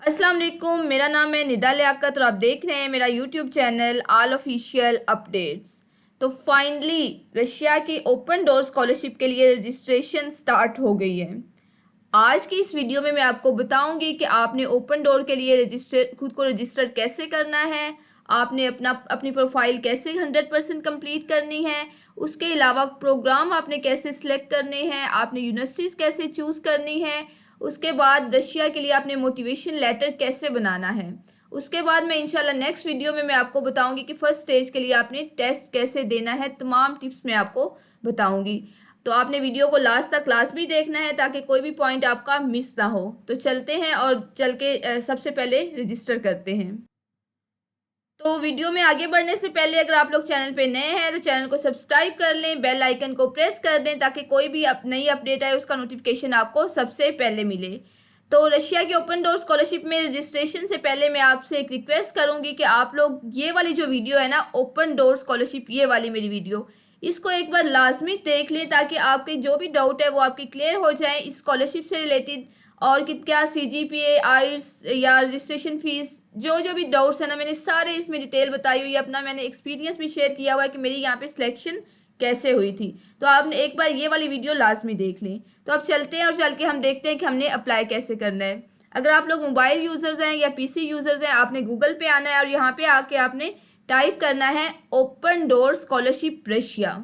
अस्सलाम वालेकुम, मेरा नाम है निदा लियाकत और आप देख रहे हैं मेरा YouTube channel all official updates. तो फाइनली रशिया की ओपन डोर स्कॉलरशिप के लिए रजिस्ट्रेशन स्टार्ट हो गई है। आज की इस वीडियो में मैं आपको बताऊंगी कि आपने ओपन डोर के लिए खुद को रजिस्टर कैसे करना है, आपने अपनी प्रोफाइल कैसे 100% कंप्लीट करनी है, उसके अलावा प्रोग्राम आपने कैसे सिलेक्ट करने हैं, आपने यूनिवर्सिटीज़ कैसे चूज़ करनी है, उसके बाद रशिया के लिए आपने मोटिवेशन लेटर कैसे बनाना है। उसके बाद मैं इंशाल्लाह नेक्स्ट वीडियो में मैं आपको बताऊंगी कि फर्स्ट स्टेज के लिए आपने टेस्ट कैसे देना है। तमाम टिप्स मैं आपको बताऊंगी, तो आपने वीडियो को लास्ट तक लाजमी देखना है ताकि कोई भी पॉइंट आपका मिस ना हो। तो चलते हैं और चल के सबसे पहले रजिस्टर करते हैं। तो वीडियो में आगे बढ़ने से पहले अगर आप लोग चैनल पे नए हैं तो चैनल को सब्सक्राइब कर लें, बेल आइकन को प्रेस कर दें ताकि कोई भी नई अपडेट आए उसका नोटिफिकेशन आपको सबसे पहले मिले। तो रशिया की ओपन डोर स्कॉलरशिप में रजिस्ट्रेशन से पहले मैं आपसे एक रिक्वेस्ट करूंगी कि आप लोग ये वाली जो वीडियो है ना, ओपन डोर स्कॉलरशिप, ये वाली मेरी वीडियो, इसको एक बार लाजमी देख लें ताकि आपके जो भी डाउट है वो आपकी क्लियर हो जाए इस स्कॉलरशिप से रिलेटेड। और कि क्या CGPA, आइल्स या रजिस्ट्रेशन फीस, जो जो भी डाउट्स है ना, मैंने सारे इसमें डिटेल बताई हुई है। अपना मैंने एक्सपीरियंस भी शेयर किया हुआ है कि मेरी यहाँ पे सिलेक्शन कैसे हुई थी। तो आपने एक बार ये वाली वीडियो लाजमी देख लें। तो अब चलते हैं और चल के हम देखते हैं कि हमने अप्लाई कैसे करना है। अगर आप लोग मोबाइल यूज़र्स हैं या PC यूज़र्स हैं, आपने गूगल पे आना है और यहाँ पे आके आपने टाइप करना है ओपन डोर स्कॉलरशिप रशिया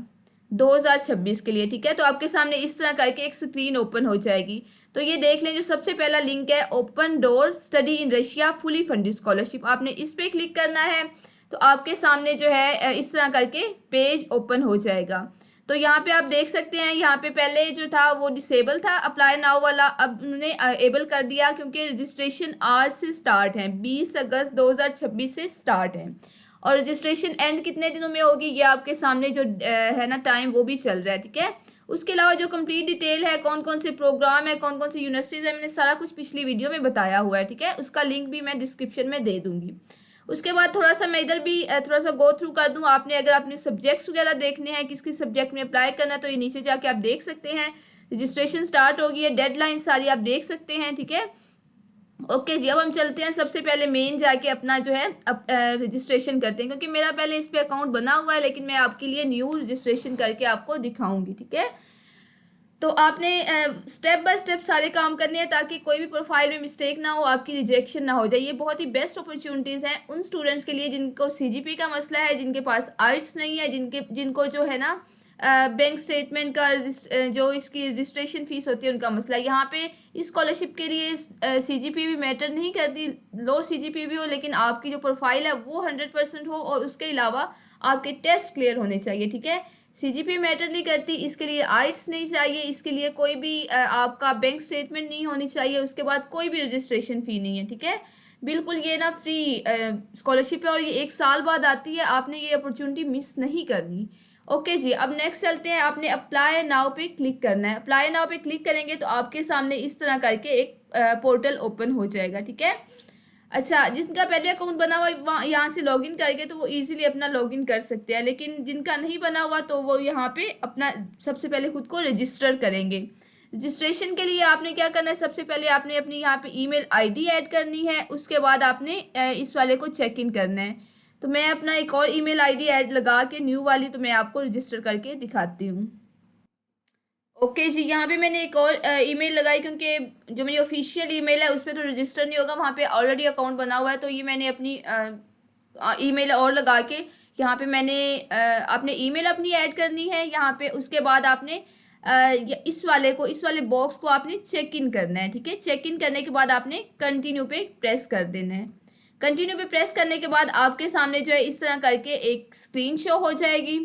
2026 के लिए। ठीक है, तो आपके सामने इस तरह करके एक स्क्रीन ओपन हो जाएगी। तो ये देख लें, जो सबसे पहला लिंक है open door study in Russia fully funded scholarship, आपने इस पर क्लिक करना है। तो आपके सामने जो है इस तरह करके पेज ओपन हो जाएगा। तो यहाँ पे आप देख सकते हैं, यहाँ पे पहले जो था वो डिसेबल था अप्लाई नाउ वाला, अब उन्होंने एबल कर दिया क्योंकि रजिस्ट्रेशन आज से स्टार्ट है, 20 अगस्त 2026 से स्टार्ट है। और रजिस्ट्रेशन एंड कितने दिनों में होगी ये आपके सामने जो है ना टाइम, वो भी चल रहा है। ठीक है, उसके अलावा जो कंप्लीट डिटेल है, कौन कौन से प्रोग्राम है, कौन कौन सी यूनिवर्सिटीज़ है, मैंने सारा कुछ पिछली वीडियो में बताया हुआ है। ठीक है, उसका लिंक भी मैं डिस्क्रिप्शन में दे दूंगी। उसके बाद थोड़ा सा मैं इधर भी थोड़ा सा गो थ्रू कर दूं। आपने अगर अपने सब्जेक्ट्स वगैरह देखने हैं, किस किस सब्जेक्ट में अप्लाई करना है, तो ये नीचे जाके आप देख सकते हैं। रजिस्ट्रेशन स्टार्ट हो गई है, डेडलाइन सारी आप देख सकते हैं। ठीक है, ओके जी, अब हम चलते हैं सबसे पहले मेन जाके अपना जो है रजिस्ट्रेशन करते हैं, क्योंकि मेरा पहले इस पे अकाउंट बना हुआ है, लेकिन मैं आपके लिए न्यू रजिस्ट्रेशन करके आपको दिखाऊंगी। ठीक है, तो आपने स्टेप बाय स्टेप सारे काम करने हैं ताकि कोई भी प्रोफाइल में मिस्टेक ना हो, आपकी रिजेक्शन ना हो जाए। ये बहुत ही बेस्ट अपॉर्चुनिटीज़ हैं उन स्टूडेंट्स के लिए जिनको CGP का मसला है, जिनके पास आइट्स नहीं है, जिनको जो है ना बैंक स्टेटमेंट का जो इसकी रजिस्ट्रेशन फीस होती है उनका मसला। यहाँ पे इस स्कॉलरशिप के लिए CGP भी मैटर नहीं करती, लो CGP भी हो, लेकिन आपकी जो प्रोफाइल है वो 100% हो और उसके अलावा आपके टेस्ट क्लियर होने चाहिए। ठीक है, CGP मैटर नहीं करती, इसके लिए आइट्स नहीं चाहिए, इसके लिए कोई भी आपका बैंक स्टेटमेंट नहीं होनी चाहिए, उसके बाद कोई भी रजिस्ट्रेशन फ़ी नहीं है। ठीक है, बिल्कुल ये ना फ्री स्कॉलरशिप है और ये 1 साल बाद आती है, आपने ये अपॉर्चुनिटी मिस नहीं करनी। ओके जी, अब नेक्स्ट चलते हैं। आपने अप्लाई नाउ पे क्लिक करना है। अप्लाई नाउ पे क्लिक करेंगे तो आपके सामने इस तरह करके एक पोर्टल ओपन हो जाएगा। ठीक है, अच्छा, जिनका पहले अकाउंट बना हुआ वहाँ यहाँ से लॉगिन करके तो वो इजीली अपना लॉगिन कर सकते हैं, लेकिन जिनका नहीं बना हुआ तो वो यहाँ पे अपना सबसे पहले खुद को रजिस्टर करेंगे। रजिस्ट्रेशन के लिए आपने क्या करना है, सबसे पहले आपने अपनी यहाँ पे ईमेल आईडी ऐड करनी है, उसके बाद आपने इस वाले को चेक इन करना है। तो मैं अपना एक और ईमेल आईडी ऐड लगा के न्यू वाली, तो मैं आपको रजिस्टर करके दिखाती हूँ। ओके जी, यहाँ पे मैंने एक और ईमेल लगाई क्योंकि जो मेरी ऑफिशियल ईमेल है उस पर तो रजिस्टर नहीं होगा, वहाँ पे ऑलरेडी अकाउंट बना हुआ है। तो ये मैंने अपनी ईमेल और लगा के यहाँ पे मैंने आपने ईमेल अपनी ऐड करनी है यहाँ पे। उसके बाद आपने इस वाले बॉक्स को आपने चेक इन करना है। ठीक है, चेक इन करने के बाद आपने कंटिन्यू पे प्रेस कर देना है। कंटिन्यू पे प्रेस करने के बाद आपके सामने जो है इस तरह करके एक स्क्रीन शो हो जाएगी।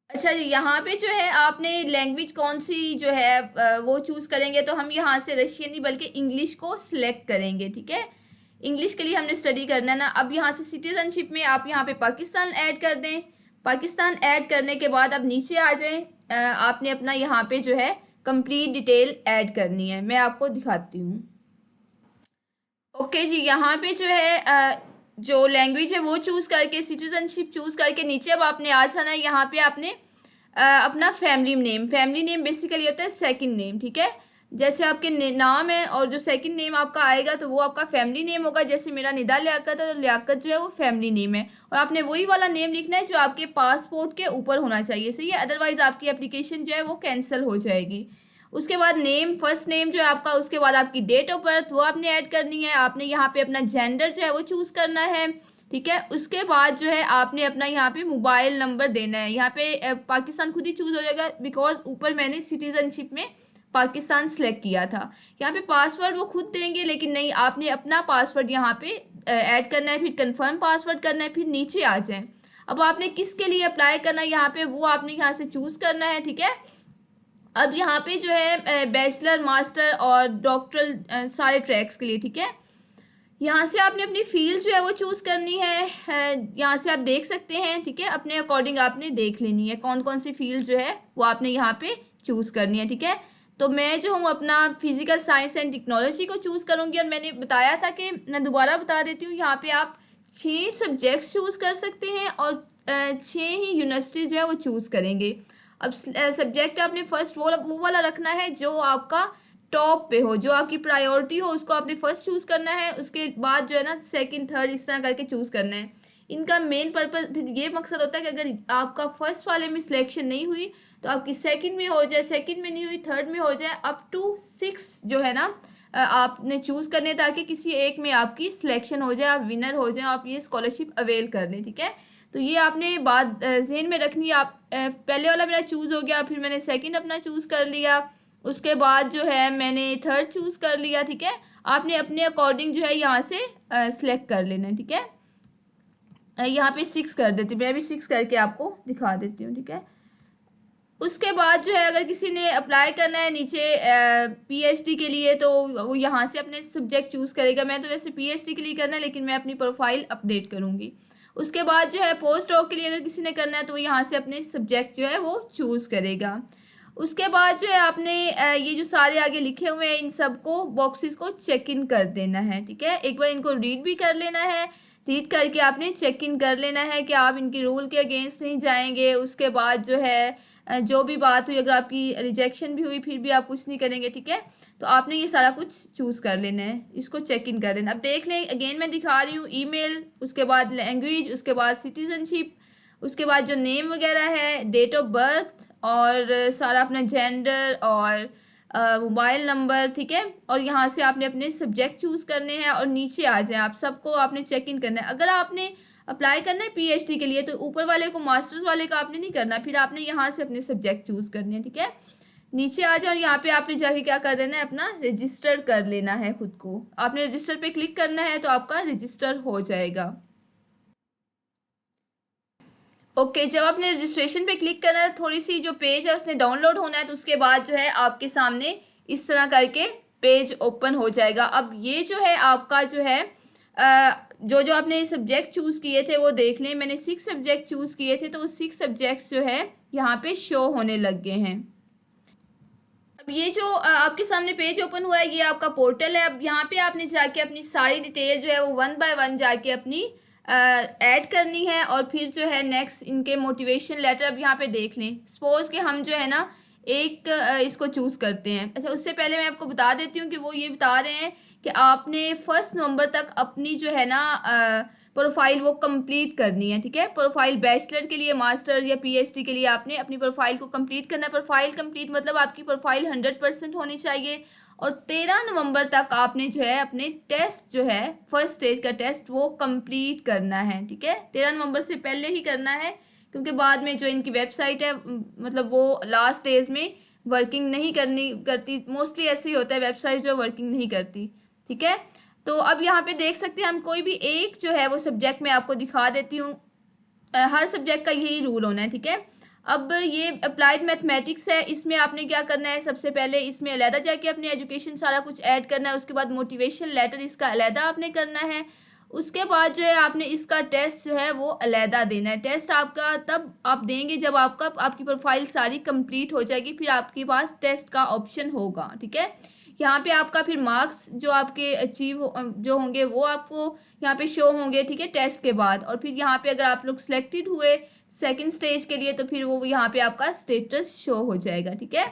अच्छा जी, यहाँ पे जो है आपने लैंग्वेज कौन सी जो है वो चूज़ करेंगे, तो हम यहाँ से रशियन नहीं बल्कि इंग्लिश को सिलेक्ट करेंगे। ठीक है, इंग्लिश के लिए हमने स्टडी करना है ना। अब यहाँ से सिटीजनशिप में आप यहाँ पे पाकिस्तान ऐड कर दें। पाकिस्तान ऐड करने के बाद अब नीचे आ जाएं, आपने अपना यहाँ पे जो है कंप्लीट डिटेल ऐड करनी है, मैं आपको दिखाती हूँ। ओके जी, यहाँ पे जो है जो लैंग्वेज है वो चूज़ करके सिटीजनशिप चूज़ करके नीचे अब आपने आ जाना है। यहाँ पे आपने अपना फैमिली नेम बेसिकली होता है सेकंड नेम। ठीक है, जैसे आपके नाम है और जो सेकंड नेम आपका आएगा तो वो आपका फैमिली नेम होगा। जैसे मेरा निदा लियाकत है तो लियाकत जो है वो फैमिली नेम है, और आपने वही वाला नेम लिखना है जो आपके पासपोर्ट के ऊपर होना चाहिए, सही है, अदरवाइज आपकी एप्लीकेशन जो है वो कैंसिल हो जाएगी। उसके बाद नेम, फर्स्ट नेम जो है आपका, उसके बाद आपकी डेट ऑफ बर्थ वो आपने ऐड करनी है। आपने यहाँ पे अपना जेंडर जो है वो चूज़ करना है, ठीक है। उसके बाद जो है आपने अपना यहाँ पे मोबाइल नंबर देना है। यहाँ पे पाकिस्तान खुद ही चूज़ हो जाएगा, बिकॉज ऊपर मैंने सिटीजनशिप में पाकिस्तान सेलेक्ट किया था। यहाँ पे पासवर्ड वो खुद देंगे, लेकिन नहीं, आपने अपना पासवर्ड यहाँ पे ऐड करना है, फिर कंफर्म पासवर्ड करना है, फिर नीचे आ जाए। अब आपने किसके लिए अप्लाई करना है यहाँ पे, वो आपने यहाँ से चूज़ करना है, ठीक है। अब यहाँ पे जो है बैचलर, मास्टर और डॉक्टरल सारे ट्रैक्स के लिए, ठीक है। यहाँ से आपने अपनी फील्ड जो है वो चूज़ करनी है। यहाँ से आप देख सकते हैं, ठीक है, अपने अकॉर्डिंग आपने देख लेनी है कौन कौन सी फील्ड जो है वो आपने यहाँ पे चूज़ करनी है, ठीक है। तो मैं जो हूँ अपना फिजिकल साइंस एंड टेक्नोलॉजी को चूज़ करूँगी, और मैंने बताया था कि मैं दोबारा बता देती हूँ, यहाँ पे आप 6 सब्जेक्ट्स चूज़ कर सकते हैं और 6 ही यूनिवर्सिटी जो है वो चूज़ करेंगे। अब सब्जेक्ट आपने फर्स्ट वो वाला रखना है जो आपका टॉप पे हो, जो आपकी प्रायोरिटी हो, उसको आपने फर्स्ट चूज़ करना है। उसके बाद जो है ना सेकंड, थर्ड, इस तरह करके चूज़ करना है। इनका मेन पर्पस फिर ये मकसद होता है कि अगर आपका फर्स्ट वाले में सिलेक्शन नहीं हुई तो आपकी सेकंड में हो जाए, सेकंड में नहीं हुई थर्ड में हो जाए, अप टू 6 जो है ना आपने चूज़ करने, ताकि किसी एक में आपकी सिलेक्शन हो जाए, आप विनर हो जाए, आप ये स्कॉलरशिप अवेल कर लें, ठीक है। तो ये आपने बात जहन में रखनी है। आप पहले वाला मेरा चूज़ हो गया, फिर मैंने सेकंड अपना चूज़ कर लिया, उसके बाद जो है मैंने थर्ड चूज़ कर लिया, ठीक है। आपने अपने अकॉर्डिंग जो है यहाँ से सिलेक्ट कर लेना है, ठीक है। यहाँ पे 6 कर देती हूँ, मैं भी 6 करके आपको दिखा देती हूँ, ठीक है। उसके बाद जो है अगर किसी ने अप्लाई करना है नीचे पीएचडी के लिए, तो वो यहाँ से अपने सब्जेक्ट चूज़ करेगा। मैं तो वैसे पीएचडी के लिए करना है, लेकिन मैं अपनी प्रोफाइल अपडेट करूँगी। उसके बाद जो है पोस्ट डॉक के लिए अगर किसी ने करना है तो वो यहाँ से अपने सब्जेक्ट जो है वो चूज़ करेगा। उसके बाद जो है आपने ये जो सारे आगे लिखे हुए हैं इन सबको बॉक्सेस को चेक इन कर देना है, ठीक है। एक बार इनको रीड भी कर लेना है, रीड करके आपने चेक इन कर लेना है कि आप इनके रूल के अगेंस्ट नहीं जाएंगे। उसके बाद जो है जो भी बात हुई, अगर आपकी रिजेक्शन भी हुई फिर भी आप कुछ नहीं करेंगे, ठीक है। तो आपने ये सारा कुछ चूज़ कर लेना है, इसको चेक इन कर लेना। अब देख लें, अगेन मैं दिखा रही हूँ, ईमेल, उसके बाद लैंग्वेज, उसके बाद सिटीजनशिप, उसके बाद जो नेम वगैरह है, डेट ऑफ बर्थ और सारा अपना जेंडर और मोबाइल नंबर, ठीक है। और यहाँ से आपने अपने सब्जेक्ट चूज़ करने हैं और नीचे आ जाए, आप सबको आपने चेक इन करना है। अगर आपने अप्लाई करना है पीएचडी के लिए तो ऊपर वाले को, मास्टर्स वाले का आपने नहीं करना, फिर आपने यहाँ से अपने सब्जेक्ट चूज़ करने हैं, ठीक है। नीचे आ जाओ और यहाँ पे आपने जाके क्या कर देना है, अपना रजिस्टर कर लेना है खुद को। आपने रजिस्टर पे क्लिक करना है तो आपका रजिस्टर हो जाएगा। ओके, जब आपने रजिस्ट्रेशन पे क्लिक करना है, थोड़ी सी जो पेज है उसने डाउनलोड होना है, तो उसके बाद जो है आपके सामने इस तरह करके पेज ओपन हो जाएगा। अब ये जो है आपका जो है जो जो आपने सब्जेक्ट चूज़ किए थे वो देख लें। मैंने 6 सब्जेक्ट चूज़ किए थे, तो वो 6 सब्जेक्ट्स जो है यहाँ पे शो होने लग गए हैं। अब ये जो आपके सामने पेज ओपन हुआ है, ये आपका पोर्टल है। अब यहाँ पे आपने जाके अपनी सारी डिटेल जो है वो 1 बाय 1 जाके अपनी ऐड करनी है, और फिर जो है नेक्स्ट इनके मोटिवेशन लेटर। अब यहाँ पे देख लें, सपोज कि हम जो है ना एक इसको चूज़ करते हैं। अच्छा, उससे पहले मैं आपको बता देती हूँ कि वो ये बता रहे हैं कि आपने 1 नवंबर तक अपनी जो है ना प्रोफाइल वो कंप्लीट करनी है, ठीक है। प्रोफाइल बैचलर के लिए, मास्टर या पीएचडी के लिए आपने अपनी प्रोफाइल को कंप्लीट करना है। प्रोफाइल कंप्लीट मतलब आपकी प्रोफाइल 100% होनी चाहिए, और 13 नवंबर तक आपने जो है अपने टेस्ट जो है फर्स्ट स्टेज का टेस्ट वो कंप्लीट करना है, ठीक है। 13 नवंबर से पहले ही करना है, क्योंकि बाद में जो इनकी वेबसाइट है मतलब वो लास्ट स्टेज में वर्किंग नहीं करती। मोस्टली ऐसे ही होता है, वेबसाइट जो वर्किंग नहीं करती, ठीक है। तो अब यहाँ पे देख सकते हैं हम, कोई भी एक जो है वो सब्जेक्ट मैं आपको दिखा देती हूँ। हर सब्जेक्ट का यही रूल होना है, ठीक है। अब ये अप्लाइड मैथमेटिक्स है, इसमें आपने क्या करना है, सबसे पहले इसमें अलहदा जाके अपनी एजुकेशन सारा कुछ ऐड करना है। उसके बाद मोटिवेशन लेटर इसका अलहदा आपने करना है। उसके बाद जो है आपने इसका टेस्ट जो है वो अलहदा देना है। टेस्ट आपका तब आप देंगे जब आपकी प्रोफाइल सारी कंप्लीट हो जाएगी, फिर आपके पास टेस्ट का ऑप्शन होगा, ठीक है। यहाँ पे आपका फिर मार्क्स जो आपके जो होंगे वो आपको यहाँ पे शो होंगे, ठीक है, टेस्ट के बाद। और फिर यहाँ पे अगर आप लोग सिलेक्टेड हुए सेकंड स्टेज के लिए तो फिर वो यहाँ पे आपका स्टेटस शो हो जाएगा, ठीक है।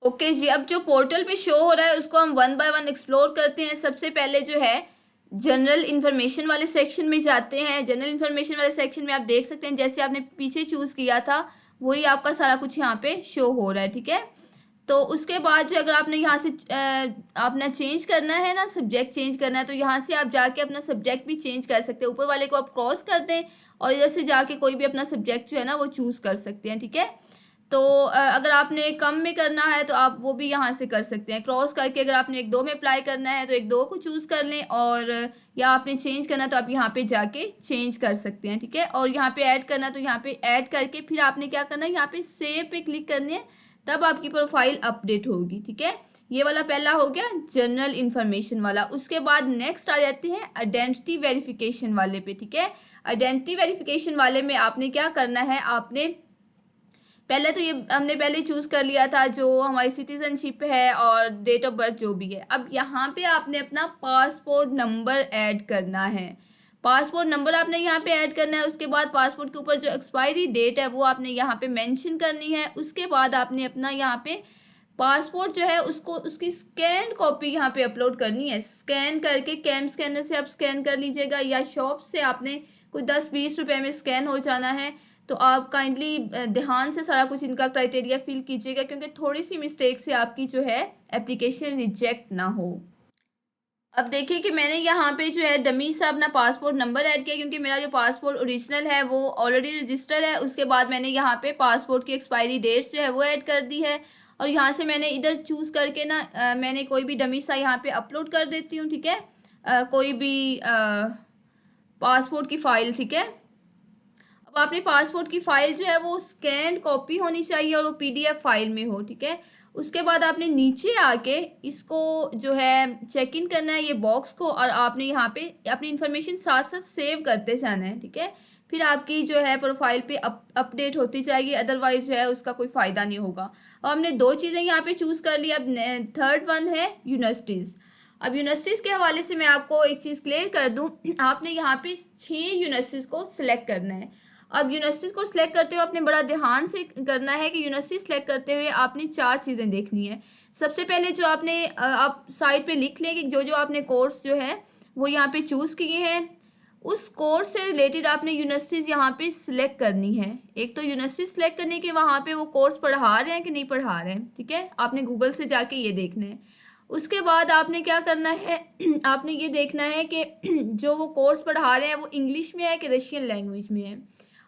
ओके जी, अब जो पोर्टल पे शो हो रहा है उसको हम वन बाय वन एक्सप्लोर करते हैं। सबसे पहले जो है जनरल इन्फॉर्मेशन वाले सेक्शन में जाते हैं। जनरल इन्फॉर्मेशन वाले सेक्शन में आप देख सकते हैं जैसे आपने पीछे चूज़ किया था वही आपका सारा कुछ यहाँ पे शो हो रहा है, ठीक है। तो उसके बाद जो अगर आपने यहाँ से अपना चेंज करना है ना, सब्जेक्ट चेंज करना है, तो यहाँ से आप जाके अपना सब्जेक्ट भी चेंज कर सकते हैं। ऊपर वाले को आप क्रॉस कर दें और इधर से जाके कोई भी अपना सब्जेक्ट जो है ना वो चूज़ कर सकते हैं, ठीक है। तो अगर आपने कम में करना है तो आप वो भी यहाँ से कर सकते हैं क्रॉस करके। अगर आपने एक दो में अप्लाई करना है तो एक दो को चूज़ कर लें, और या आपने चेंज करना तो आप यहाँ पे जाके चेंज कर सकते हैं, ठीक है। और यहाँ पे ऐड करना तो यहाँ पे ऐड करके फिर आपने क्या करना है, यहाँ पे सेव पे क्लिक करनी है, तब आपकी प्रोफाइल अपडेट होगी, ठीक है। ये वाला पहला हो गया जनरल इन्फॉर्मेशन वाला। उसके बाद नेक्स्ट आ जाते हैं आइडेंटिटी वेरिफिकेशन वाले पे, ठीक है। आइडेंटिटी वेरिफिकेशन वाले में आपने क्या करना है, आपने पहले तो ये हमने पहले चूज कर लिया था जो हमारी सिटीजनशिप है और डेट ऑफ बर्थ जो भी है। अब यहाँ पे आपने अपना पासपोर्ट नंबर ऐड करना है। पासपोर्ट नंबर आपने यहाँ पे ऐड करना है। उसके बाद पासपोर्ट के ऊपर जो एक्सपायरी डेट है वो आपने यहाँ पे मेंशन करनी है। उसके बाद आपने अपना यहाँ पे पासपोर्ट जो है उसको उसकी स्कैन कॉपी यहाँ पे अपलोड करनी है। स्कैन करके कैम स्कैनर से आप स्कैन कर लीजिएगा, या शॉप से आपने कोई 10-20 रुपए में स्कैन हो जाना है। तो आप काइंडली ध्यान से सारा कुछ इनका क्राइटेरिया फिल कीजिएगा, क्योंकि थोड़ी सी मिस्टेक से आपकी जो है एप्लीकेशन रिजेक्ट ना हो। अब देखिए कि मैंने यहाँ पे जो है डमी सा अपना पासपोर्ट नंबर ऐड किया, क्योंकि मेरा जो पासपोर्ट ओरिजिनल है वो ऑलरेडी रजिस्टर्ड है। उसके बाद मैंने यहाँ पे पासपोर्ट की एक्सपायरी डेट जो है वो ऐड कर दी है, और यहाँ से मैंने इधर चूज़ करके ना मैंने कोई भी डमी सा यहाँ पे अपलोड कर देती हूँ, ठीक है। कोई भी पासपोर्ट की फ़ाइल, ठीक है। अब आपने पासपोर्ट की फ़ाइल जो है वो स्कैन कॉपी होनी चाहिए और वो पीडीएफ फाइल में हो, ठीक है। उसके बाद आपने नीचे आके इसको जो है चेक इन करना है ये बॉक्स को, और आपने यहाँ पे अपनी इन्फॉर्मेशन साथ साथ सेव करते जाना है, ठीक है। फिर आपकी जो है प्रोफाइल पे अपडेट होती जाएगी, अदरवाइज जो है उसका कोई फ़ायदा नहीं होगा। अब हमने दो चीज़ें यहाँ पे चूज़ कर ली। अब थर्ड वन है यूनिवर्सिटीज़। अब यूनिवर्सिटीज़ के हवाले से मैं आपको एक चीज़ क्लियर कर दूँ। आपने यहाँ पे 6 यूनिवर्सिटीज़ को सिलेक्ट करना है। अब यूनिवर्सिटीज़ को सिलेक्ट करते हुए आपने बड़ा ध्यान से करना है कि यूनिवर्सिटी सिलेक्ट करते हुए आपने 4 चीज़ें देखनी है। सबसे पहले जो आपने आप साइड पे लिख लें कि जो जो आपने कोर्स जो है वो यहाँ पे चूज़ किए हैं, उस कोर्स से रिलेटेड आपने यूनिवर्सिटीज़ यहाँ पे सिलेक्ट करनी है। एक तो यूनिवर्सिटी सिलेक्ट करने के वहाँ पे वो कोर्स पढ़ा रहे हैं कि नहीं पढ़ा रहे हैं, ठीक है। आपने गूगल से जाके ये देखना है। उसके बाद आपने क्या करना है आपने ये देखना है कि जो वो कोर्स पढ़ा रहे हैं वो इंग्लिश में है कि रशियन लैंग्वेज में है।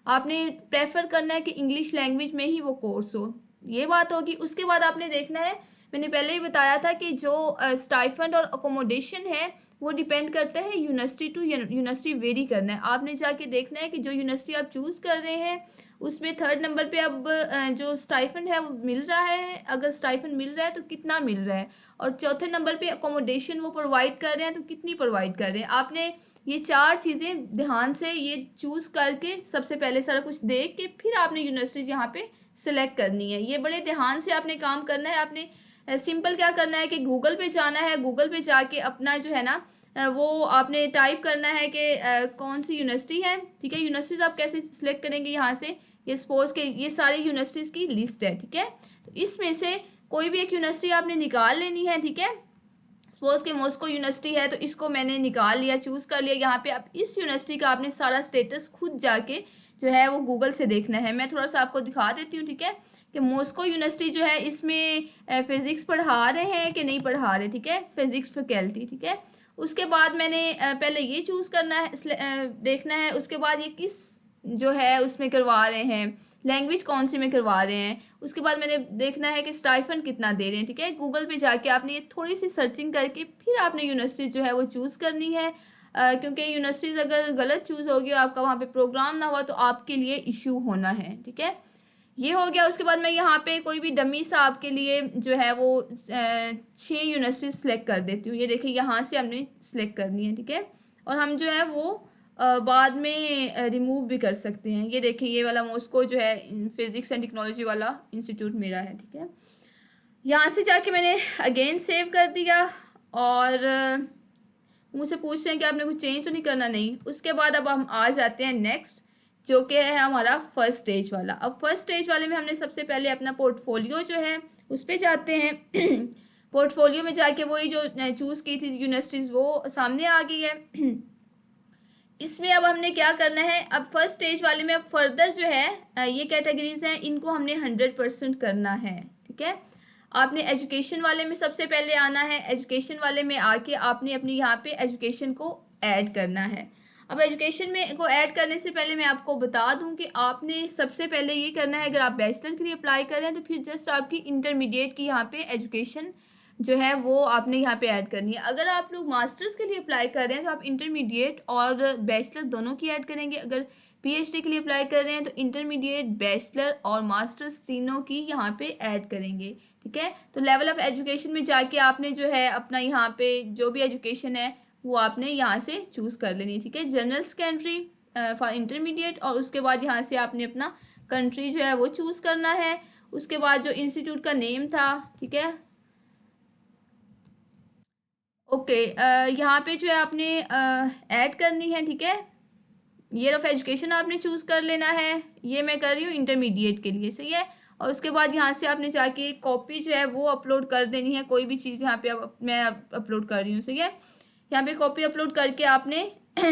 आपने प्रेफर करना है कि इंग्लिश लैंग्वेज में ही वो कोर्स हो, ये बात होगी। उसके बाद आपने देखना है, मैंने पहले ही बताया था कि जो स्टाइफंड और अकोमोडेशन है वो डिपेंड करता है यूनिवर्सिटी टू यूनिवर्सिटी, वेरी करना है। आपने जाके देखना है कि जो यूनिवर्सिटी आप चूज़ कर रहे हैं उसमें थर्ड नंबर पे अब जो स्टाइफंड है वो मिल रहा है, अगर स्टाइफंड मिल रहा है तो कितना मिल रहा है, और चौथे नंबर पे अकोमोडेशन वो प्रोवाइड कर रहे हैं तो कितनी प्रोवाइड कर रहे हैं। आपने ये 4 चीज़ें ध्यान से ये चूज़ करके सबसे पहले सारा कुछ देख के फिर आपने यूनिवर्सिटीज़ यहाँ पे सिलेक्ट करनी है। ये बड़े ध्यान से आपने काम करना है। आपने सिंपल क्या करना है कि गूगल पे जाना है, गूगल पे जाके अपना जो है ना वो आपने टाइप करना है कि कौन सी यूनिवर्सिटी है, ठीक है। यूनिवर्सिटीज़ आप कैसे सिलेक्ट करेंगे, यहाँ से ये सपोज के ये सारी यूनिवर्सिटीज़ की लिस्ट है, ठीक है। तो इसमें से कोई भी एक यूनिवर्सिटी आपने निकाल लेनी है, ठीक है। सपोज कि मॉस्को यूनिवर्सिटी है तो इसको मैंने निकाल लिया, चूज़ कर लिया। यहाँ पे अब इस यूनिवर्सिटी का आपने सारा स्टेटस खुद जाके जो है वो गूगल से देखना है। मैं थोड़ा सा आपको दिखा देती हूँ, ठीक है, कि मॉस्को यूनिवर्सिटी जो है इसमें फिज़िक्स पढ़ा रहे हैं कि नहीं पढ़ा रहे, ठीक है, फिज़िक्स फैकल्टी, ठीक है। उसके बाद मैंने पहले ये चूज़ करना है, देखना है। उसके बाद ये किस जो है उसमें करवा रहे हैं, लैंग्वेज कौन सी में करवा रहे हैं। उसके बाद मैंने देखना है कि स्टाइफंड कितना दे रहे हैं, ठीक है। गूगल पे जाके आपने ये थोड़ी सी सर्चिंग करके फिर आपने यूनिवर्सिटी जो है वो चूज़ करनी है, क्योंकि यूनिवर्सिटीज़ अगर गलत चूज़ होगी और आपका वहाँ पे प्रोग्राम ना हुआ तो आपके लिए इशू होना है, ठीक है। ये हो गया। उसके बाद मैं यहाँ पे कोई भी डमी सा आपके लिए जो है वो 6 यूनिवर्सिटी सेलेक्ट कर देती हूँ। ये देखिए यहाँ से हमने सेलेक्ट करनी है, ठीक है। और हम जो है वो बाद में रिमूव भी कर सकते हैं। ये देखिए ये वाला मॉस्को जो है फिज़िक्स एंड टेक्नोलॉजी वाला इंस्टीट्यूट मेरा है, ठीक है। यहाँ से जाके मैंने अगेन सेव कर दिया, और मुझसे पूछते हैं कि आपने कुछ चेंज तो नहीं करना, नहीं। उसके बाद अब हम आ जाते हैं नेक्स्ट, जो कि है हमारा फर्स्ट स्टेज वाला। अब फर्स्ट स्टेज वाले में हमने सबसे पहले अपना पोर्टफोलियो जो है उस पर जाते हैं। पोर्टफोलियो में जाके वही जो चूज़ की थी यूनिवर्सिटीज़ वो सामने आ गई है। इसमें अब हमने क्या करना है, अब फर्स्ट स्टेज वाले में अब फर्दर जो है ये कैटेगरीज हैं, इनको हमने 100% करना है। ठीक है, आपने एजुकेशन वाले में सबसे पहले आना है। एजुकेशन वाले में आके आपने अपनी यहाँ पे एजुकेशन को ऐड करना है। अब एजुकेशन में को ऐड करने से पहले मैं आपको बता दूं कि आपने सबसे पहले ये करना है, अगर आप बैचलर के लिए अप्लाई कर रहे हैं तो फिर जस्ट आपकी इंटरमीडिएट की यहाँ पे एजुकेशन जो है वो आपने यहाँ पे ऐड करनी है। अगर आप लोग मास्टर्स के लिए अप्लाई कर रहे हैं तो आप इंटरमीडिएट और बैचलर दोनों की ऐड करेंगे। अगर पीएचडी के लिए अप्लाई कर रहे हैं तो इंटरमीडिएट, बैचलर और मास्टर्स तीनों की यहाँ पे ऐड करेंगे। ठीक है, तो लेवल ऑफ एजुकेशन में जाके आपने जो है अपना यहाँ पे जो भी एजुकेशन है वो आपने यहाँ से चूज़ कर लेनी है। ठीक है, जनरल सेकेंडरी फॉर इंटरमीडिएट, और उसके बाद यहाँ से आपने अपना कंट्री जो है वो चूज़ करना है। उसके बाद जो इंस्टीट्यूट का नेम था, ठीक है, ओके, यहाँ पे जो है आपने ऐड करनी है। ठीक है, ईयर ऑफ एजुकेशन आपने चूज़ कर लेना है, ये मैं कर रही हूँ इंटरमीडिएट के लिए, सही है। और उसके बाद यहाँ से आपने जाके कॉपी जो है वो अपलोड कर देनी है, कोई भी चीज़ यहाँ पे मैं अपलोड कर रही हूँ, सही है। यहाँ पे कॉपी अपलोड करके आपने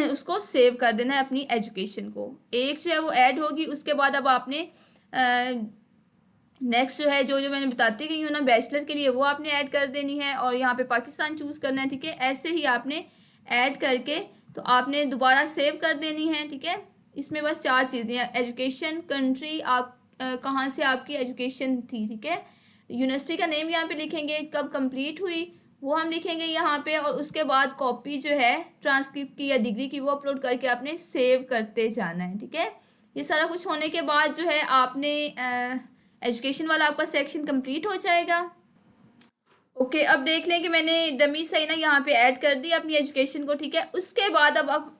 उसको सेव कर देना है अपनी एजुकेशन को। एक जो है वो ऐड होगी, उसके बाद अब आपने नेक्स्ट जो है जो जो मैंने बताती गई हूँ ना बैचलर के लिए, वो आपने ऐड कर देनी है और यहाँ पे पाकिस्तान चूज़ करना है। ठीक है, ऐसे ही आपने ऐड करके तो आपने दोबारा सेव कर देनी है। ठीक है, इसमें बस 4 चीज़ें हैं, एजुकेशन, कंट्री, आप कहाँ से आपकी एजुकेशन थी। ठीक है, यूनिवर्सिटी का नेम यहाँ पे लिखेंगे, कब कंप्लीट हुई वो हम लिखेंगे यहाँ पे, और उसके बाद कॉपी जो है ट्रांसक्रिप्ट की या डिग्री की वो अपलोड करके आपने सेव करते जाना है। ठीक है, ये सारा कुछ होने के बाद जो है आपने एजुकेशन वाला आपका सेक्शन कंप्लीट हो जाएगा। ओके, अब देख लें कि मैंने डमी सही ना यहाँ पे ऐड कर दी अपनी एजुकेशन को। ठीक है, उसके बाद अब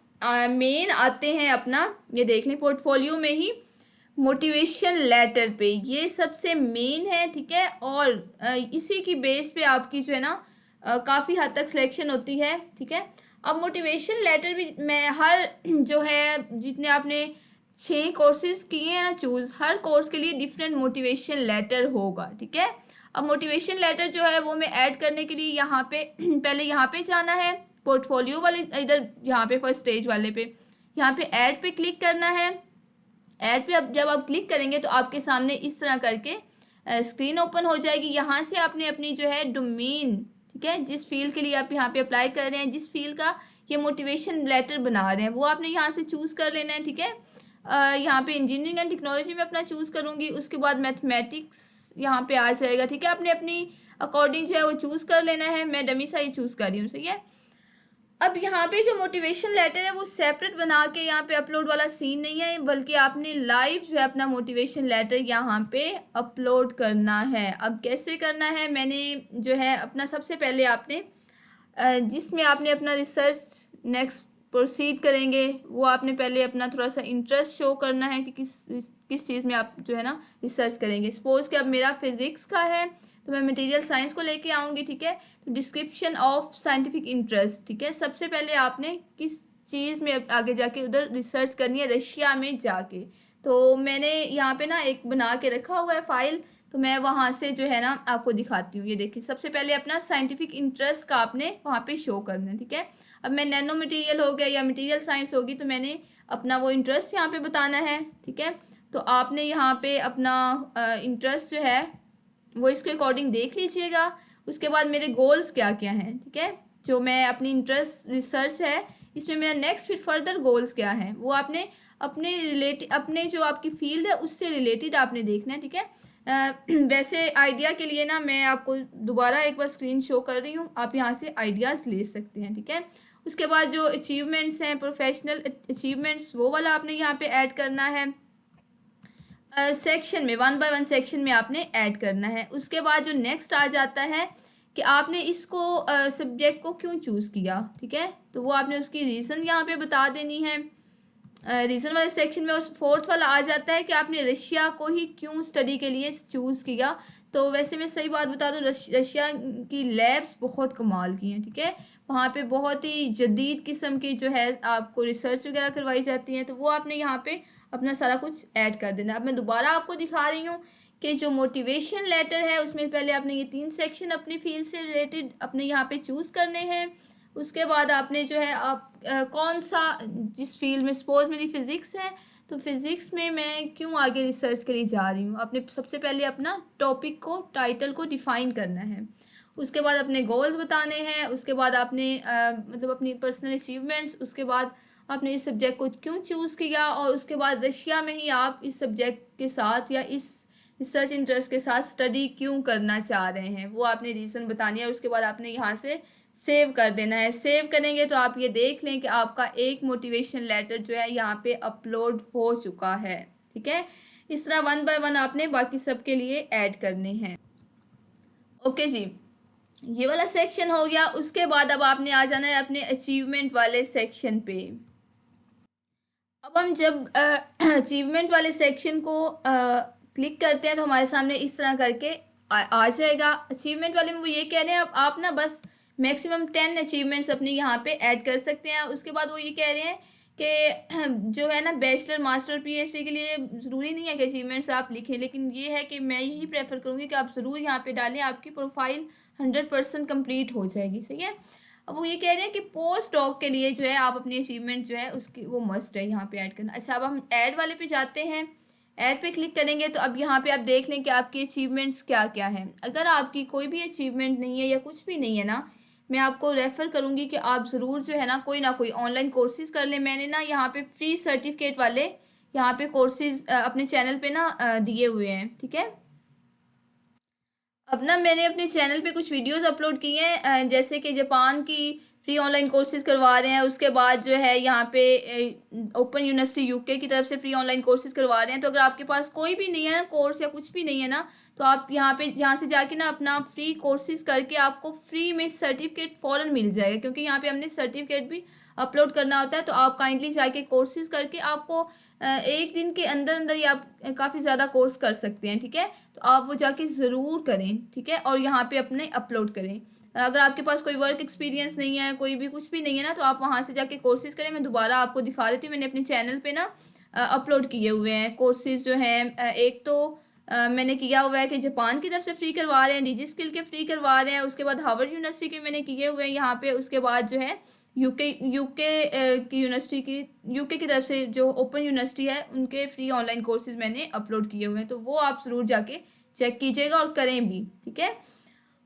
मेन आते हैं अपना, ये देख लें पोर्टफोलियो में ही मोटिवेशन लेटर पे, ये सबसे मेन है। ठीक है, और इसी की बेस पे आपकी जो है ना काफ़ी हद तक सिलेक्शन होती है। ठीक है, अब मोटिवेशन लेटर भी मैं हर जो है जितने आपने 6 कोर्सेज किए हैं ना चूज़, हर कोर्स के लिए डिफरेंट मोटिवेशन लेटर होगा। ठीक है, अब मोटिवेशन लेटर जो है वो मैं ऐड करने के लिए यहाँ पे पहले यहाँ पे जाना है, पोर्टफोलियो वाले इधर यहाँ पे फर्स्ट स्टेज वाले पे, यहाँ पे ऐड पे क्लिक करना है। ऐड पे अब जब आप क्लिक करेंगे तो आपके सामने इस तरह करके स्क्रीन ओपन हो जाएगी। यहाँ से आपने अपनी जो है डोमेन, ठीक है, जिस फील्ड के लिए आप यहाँ पे अप्लाई कर रहे हैं, जिस फील्ड का ये मोटिवेशन लेटर बना रहे हैं वो आपने यहाँ से चूज़ कर लेना है। ठीक है, यहाँ पे इंजीनियरिंग एंड टेक्नोलॉजी में अपना चूज़ करूँगी, उसके बाद मैथमेटिक्स यहाँ पे आ जाएगा। ठीक है, आपने अपनी अकॉर्डिंग जो है वो चूज़ कर लेना है, मैं डमी सा ही चूज़ कर रही हूँ, सही है। अब यहाँ पे जो मोटिवेशन लेटर है वो सेपरेट बना के यहाँ पे अपलोड वाला सीन नहीं है, बल्कि आपने लाइव जो है अपना मोटिवेशन लेटर यहाँ पे अपलोड करना है। अब कैसे करना है, मैंने जो है अपना सबसे पहले आपने जिसमें आपने अपना रिसर्च नेक्स्ट प्रोसीड करेंगे वो आपने पहले अपना थोड़ा सा इंटरेस्ट शो करना है कि किस चीज़ में आप जो है ना रिसर्च करेंगे। सपोज कि अब मेरा फिज़िक्स का है तो मैं मटेरियल साइंस को लेके आऊँगी। ठीक है, तो डिस्क्रिप्शन ऑफ साइंटिफिक इंटरेस्ट, ठीक है, सबसे पहले आपने किस चीज़ में आगे जाके उधर रिसर्च करनी है, रशिया में जाके। तो मैंने यहाँ पे ना एक बना के रखा हुआ है फाइल, तो मैं वहाँ से जो है ना आपको दिखाती हूँ। ये देखिए, सबसे पहले अपना साइंटिफिक इंटरेस्ट का आपने वहाँ पे शो करना है। ठीक है, अब मैं नैनो मटेरियल हो गया या मटेरियल साइंस होगी तो मैंने अपना वो इंटरेस्ट यहाँ पे बताना है। ठीक है, तो आपने यहाँ पे अपना इंटरेस्ट जो है वो इसके अकॉर्डिंग देख लीजिएगा। उसके बाद मेरे गोल्स क्या क्या हैं, ठीक है, जो मैं अपनी इंटरेस्ट रिसर्च है इसमें मेरा नेक्स्ट फिर फर्दर गोल्स क्या हैं वो आपने अपने रिलेटेड, अपने जो आपकी फील्ड है उससे रिलेटेड आपने देखना है। ठीक है, वैसे आइडिया के लिए ना मैं आपको दोबारा एक बार स्क्रीन शो कर रही हूँ, आप यहाँ से आइडियाज़ ले सकते हैं। ठीक है, उसके बाद जो अचीवमेंट्स हैं, प्रोफेशनल अचीवमेंट्स, वो वाला आपने यहाँ पे ऐड करना है। सेक्शन में 1 बाय 1 सेक्शन में आपने ऐड करना है। उसके बाद जो नेक्स्ट आ जाता है कि आपने इसको सब्जेक्ट को क्यों चूज़ किया। ठीक है, तो वो आपने उसकी रीज़न यहाँ पे बता देनी है रीज़न वाले सेक्शन में। और फोर्थ वाला आ जाता है कि आपने रशिया को ही क्यों स्टडी के लिए चूज़ किया। तो वैसे मैं सही बात बता दूं, रशिया की लैब्स बहुत कमाल की हैं। ठीक है, वहाँ पे बहुत ही जदीद किस्म की जो है आपको रिसर्च वगैरह करवाई जाती है, तो वो आपने यहाँ पे अपना सारा कुछ ऐड कर देना। अब मैं दोबारा आपको दिखा रही हूँ कि जो मोटिवेशन लेटर है उसमें पहले आपने ये 3 सेक्शन अपनी फील्ड से रिलेटेड अपने यहाँ पे चूज़ करने हैं। उसके बाद आपने जो है आप कौन सा जिस फील्ड में, सपोज मेरी फिज़िक्स है तो फिज़िक्स में मैं क्यों आगे रिसर्च के लिए जा रही हूँ, आपने सबसे पहले अपना टॉपिक को, टाइटल को डिफ़ाइन करना है। उसके बाद अपने गोल्स बताने हैं, उसके बाद आपने मतलब अपनी पर्सनल अचीवमेंट्स, उसके बाद आपने इस सब्जेक्ट को क्यों चूज़ किया, और उसके बाद रशिया में ही आप इस सब्जेक्ट के साथ या इस रिसर्च इंटरेस्ट के साथ स्टडी क्यों करना चाह रहे हैं, वो आपने रीज़न बतानी है। उसके बाद आपने यहाँ से सेव कर देना है। सेव करेंगे तो आप ये देख लें कि आपका एक मोटिवेशन लेटर जो है यहाँ पे अपलोड हो चुका है। ठीक है, इस तरह 1 बाय 1 आपने बाकी सब के लिए ऐड करने हैं। ओके जी, ये वाला सेक्शन हो गया। उसके बाद अब आपने आ जाना है अपने अचीवमेंट वाले सेक्शन पे। अब हम जब अचीवमेंट वाले सेक्शन को क्लिक करते हैं तो हमारे सामने इस तरह करके आ जाएगा। अचीवमेंट वाले में वो ये कह रहे हैं अब आप ना बस मैक्सिमम 10 अचीवमेंट्स अपने यहाँ पे ऐड कर सकते हैं। उसके बाद वो ये कह रहे हैं कि जो है ना बैचलर, मास्टर, पीएचडी के लिए ज़रूरी नहीं है कि अचीवमेंट्स आप लिखें, लेकिन ये है कि मैं यही प्रेफर करूँगी कि आप ज़रूर यहाँ पे डालें, आपकी प्रोफाइल 100% कंप्लीट हो जाएगी। सही है। अब वो ये कह रहे हैं कि पोस्ट डॉक के लिए जो है आप अपनी अचीवमेंट जो है उसकी वो मस्ट है यहाँ पे ऐड करना। अच्छा, अब हम ऐड वाले पे जाते हैं। ऐड पे क्लिक करेंगे तो अब यहाँ पे आप देख लें कि आपकी अचीवमेंट्स क्या क्या हैं। अगर आपकी कोई भी अचीवमेंट नहीं है या कुछ भी नहीं है ना, मैं आपको रेफ़र करूँगी कि आप ज़रूर जो है ना कोई ऑनलाइन कोर्सेज़ कर लें। मैंने ना यहाँ पे फ्री सर्टिफिकेट वाले यहाँ पे कोर्सेज़ अपने चैनल पे ना दिए हुए हैं। ठीक है, अब ना मैंने अपने चैनल पे कुछ वीडियोस अपलोड किए हैं, जैसे कि जापान की फ्री ऑनलाइन कोर्सेज करवा रहे हैं। उसके बाद जो है यहाँ पे ओपन यूनिवर्सिटी यूके की तरफ से फ्री ऑनलाइन कोर्सेज करवा रहे हैं। तो अगर आपके पास कोई भी नहीं है ना कोर्स या कुछ भी नहीं है ना, तो आप यहाँ से जाके ना अपना फ्री कोर्सेज करके आपको फ्री में सर्टिफिकेट फ़ौरन मिल जाएगा, क्योंकि यहाँ पे हमने सर्टिफिकेट भी अपलोड करना होता है। तो आप काइंडली जाके कोर्सेज करके आपको एक दिन के अंदर अंदर ही आप काफ़ी ज़्यादा कोर्स कर सकते हैं। ठीक है, तो आप वो जाके ज़रूर करें। ठीक है, और यहाँ पे अपने अपलोड करें। अगर आपके पास कोई वर्क एक्सपीरियंस नहीं है, कोई भी कुछ भी नहीं है ना, तो आप वहाँ से जाके कोर्सेज़ करें। मैं दोबारा आपको दिखा देती हूँ, मैंने अपने चैनल पे ना अपलोड किए हुए हैं कोर्सेज़ जो हैं। एक तो मैंने किया हुआ है कि जापान की तरफ से फ्री करवा रहे हैं, डिजी स्किल के फ्री करवा रहे हैं। उसके बाद हार्वर्ड यूनिवर्सिटी के मैंने किए हुए हैं यहाँ पे। उसके बाद जो है यूके की यूनिवर्सिटी की, यूके की तरफ से जो ओपन यूनिवर्सिटी है उनके फ्री ऑनलाइन कोर्सेज मैंने अपलोड किए हुए हैं। तो वो आप ज़रूर जाके चेक कीजिएगा और करें भी। ठीक है,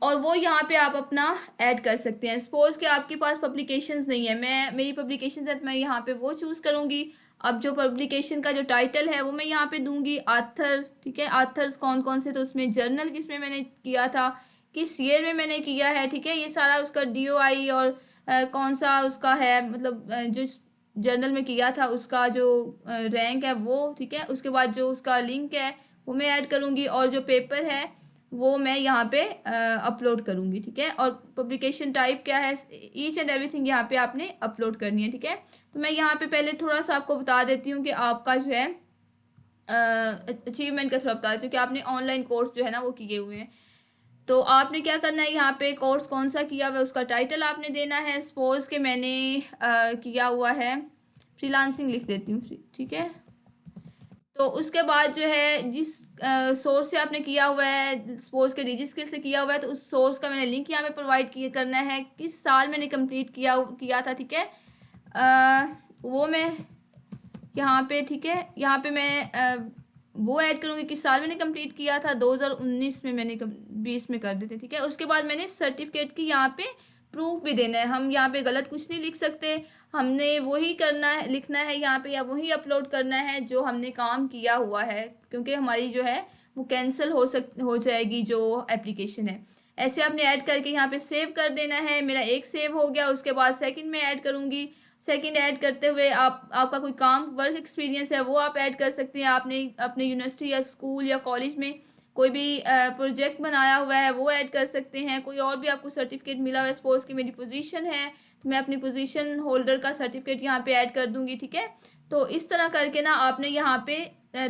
और वो यहाँ पे आप अपना ऐड कर सकते हैं। सपोज़ कि आपके पास पब्लिकेशंस नहीं है, मेरी पब्लिकेशंस है तो मैं यहाँ पे वो चूज़ करूँगी। अब जो पब्लिकेशन का जो टाइटल है वो मैं यहाँ पे दूंगी आथर। ठीक है, आथर्स कौन कौन से, तो उसमें जर्नल किसमें मैंने किया था, किस ईयर में मैंने किया है। ठीक है, ये सारा उसका DOI और कौन सा उसका है, मतलब जो जर्नल में किया था उसका जो रैंक है वो। ठीक है, उसके बाद जो उसका लिंक है वो मैं ऐड करूँगी, और जो पेपर है वो मैं यहाँ पे अपलोड करूँगी। ठीक है, और पब्लिकेशन टाइप क्या है, ईच एंड एवरीथिंग यहाँ पे आपने अपलोड करनी है। ठीक है, तो मैं यहाँ पे पहले थोड़ा सा आपको बता देती हूँ कि आपका जो है अचीवमेंट का थोड़ा बता देती हूँ कि आपने ऑनलाइन कोर्स जो है ना वो किए हुए हैं। तो आपने क्या करना है, यहाँ पे कोर्स कौन सा किया हुआ है उसका टाइटल आपने देना है। सपोज़ कि मैंने किया हुआ है फ्रीलांसिंग, लिख देती हूँ। ठीक है, तो उसके बाद जो है जिस सोर्स से आपने किया हुआ है, सपोज के डिजी स्किल से किया हुआ है, तो उस सोर्स का मैंने लिंक यहाँ पे प्रोवाइड किया करना है, किस साल मैंने कंप्लीट किया था। ठीक है, वो मैं यहाँ पे, ठीक है, यहाँ पे मैं वो ऐड करूँगी किस साल मैंने कंप्लीट किया था। 2019 में मैंने 20 में कर देते। ठीक है, उसके बाद मैंने सर्टिफिकेट की यहाँ पे प्रूफ भी देना है। हम यहाँ पे गलत कुछ नहीं लिख सकते, हमने वही करना है, लिखना है यहाँ पे, या वही अपलोड करना है जो हमने काम किया हुआ है, क्योंकि हमारी जो है वो कैंसिल हो जाएगी जो एप्लीकेशन है। ऐसे आपने ऐड करके यहाँ पे सेव कर देना है। मेरा एक सेव हो गया। उसके बाद सेकंड में ऐड करूँगी। सेकंड ऐड करते हुए आपका कोई काम, वर्क एक्सपीरियंस है वो आप ऐड कर सकते हैं। आपने अपने यूनिवर्सिटी या स्कूल या कॉलेज में कोई भी प्रोजेक्ट बनाया हुआ है वो ऐड कर सकते हैं। कोई और भी आपको सर्टिफिकेट मिला हुआ है, सपोज़ कि मेरी पोजीशन है तो मैं अपनी पोजीशन होल्डर का सर्टिफिकेट यहाँ पे ऐड कर दूँगी। ठीक है, तो इस तरह करके ना आपने यहाँ पे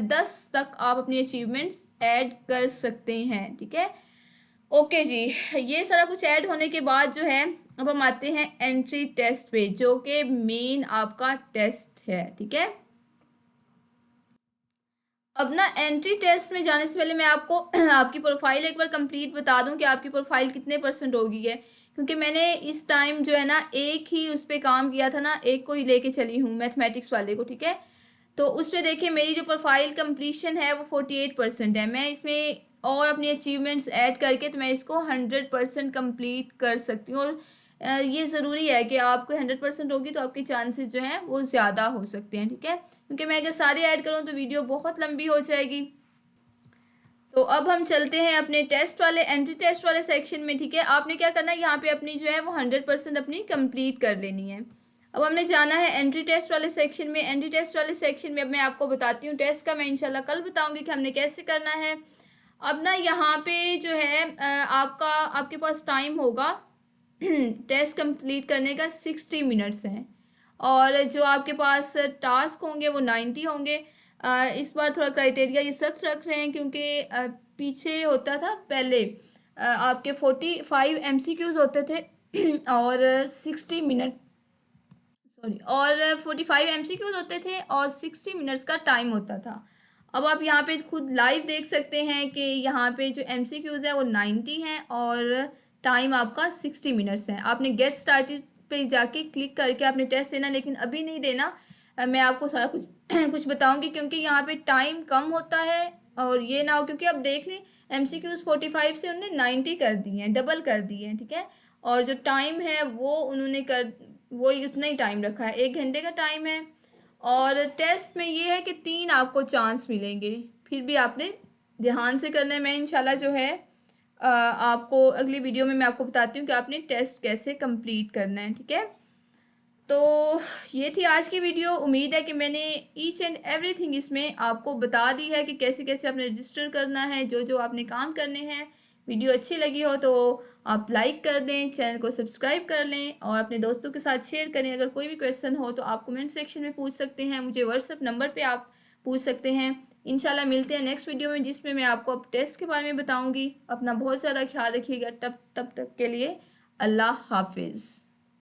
10 तक आप अपनी अचीवमेंट्स ऐड कर सकते हैं। ठीक है, ओके जी, ये सारा कुछ ऐड होने के बाद जो है अब हम आते हैं एंट्री टेस्ट पे, जो कि मेन आपका टेस्ट है, ठीक है। अब ना एंट्री टेस्ट में जाने से पहले मैं आपको आपकी प्रोफाइल एक बार कंप्लीट बता दूं कि आपकी प्रोफाइल कितने परसेंट हो गई है, क्योंकि मैंने इस टाइम जो है ना एक ही उस पर काम किया था ना, एक को ही लेके चली हूँ मैथमेटिक्स वाले को, ठीक है। तो उस पर देखिए मेरी जो प्रोफाइल कंप्लीशन है वो 48% है। मैं इसमें और अपनी अचीवमेंट्स ऐड करके तो मैं इसको 100% कंप्लीट कर सकती हूँ। और ये ज़रूरी है कि आपको 100% होगी तो आपके चांसेस जो हैं वो ज़्यादा हो सकते हैं, ठीक है। क्योंकि मैं अगर सारे ऐड करूँ तो वीडियो बहुत लंबी हो जाएगी। तो अब हम चलते हैं अपने टेस्ट वाले एंट्री टेस्ट वाले सेक्शन में, ठीक है। आपने क्या करना है, यहाँ पे अपनी जो है वो 100% अपनी कंप्लीट कर लेनी है। अब हमने जाना है एंट्री टेस्ट वाले सेक्शन में। एंट्री टेस्ट वाले सेक्शन में अब मैं आपको बताती हूँ, टेस्ट का मैं इंशाल्लाह कल बताऊंगी कि हमने कैसे करना है। अब ना यहाँ पे जो है आपके पास टाइम होगा टेस्ट कंप्लीट करने का 60 मिनट्स हैं, और जो आपके पास टास्क होंगे वो 90 होंगे। इस बार थोड़ा क्राइटेरिया ये सख्त रख रहे हैं, क्योंकि पीछे होता था पहले आपके 45 MCQs होते थे और 60 मिनट, सॉरी, और 45 MCQs होते थे और 60 मिनट्स का टाइम होता था। अब आप यहाँ पे खुद लाइव देख सकते हैं कि यहाँ पे जो MCQs है वो 90 हैं और टाइम आपका 60 मिनट्स है। आपने गेट स्टार्टेड पे जाके क्लिक करके आपने टेस्ट देना, लेकिन अभी नहीं देना। मैं आपको सारा कुछ कुछ बताऊंगी, क्योंकि यहाँ पे टाइम कम होता है। और ये ना हो, क्योंकि आप देख लें MCQs 45 से उन्होंने 90 कर दिए हैं, डबल कर दिए हैं, ठीक है। और जो टाइम है वो उन्होंने कर वो उतना ही टाइम रखा है, 1 घंटे का टाइम है। और टेस्ट में ये है कि 3 आपको चांस मिलेंगे, फिर भी आपने ध्यान से करना है। मैं इंशाल्लाह जो है आपको अगली वीडियो में मैं आपको बताती हूँ कि आपने टेस्ट कैसे कंप्लीट करना है, ठीक है। तो ये थी आज की वीडियो। उम्मीद है कि मैंने ईच एंड एवरीथिंग इसमें आपको बता दी है कि कैसे कैसे आपने रजिस्टर करना है, जो जो आपने काम करने हैं। वीडियो अच्छी लगी हो तो आप लाइक कर दें, चैनल को सब्सक्राइब कर लें और अपने दोस्तों के साथ शेयर करें। अगर कोई भी क्वेश्चन हो तो आप कमेंट सेक्शन में पूछ सकते हैं, मुझे व्हाट्सएप नंबर पे आप पूछ सकते हैं। इंशाल्लाह मिलते हैं नेक्स्ट वीडियो में, जिसमें मैं आपको अब टेस्ट के बारे में बताऊँगी। अपना बहुत ज़्यादा ख्याल रखिएगा। तब तक के लिए अल्लाह हाफिज़।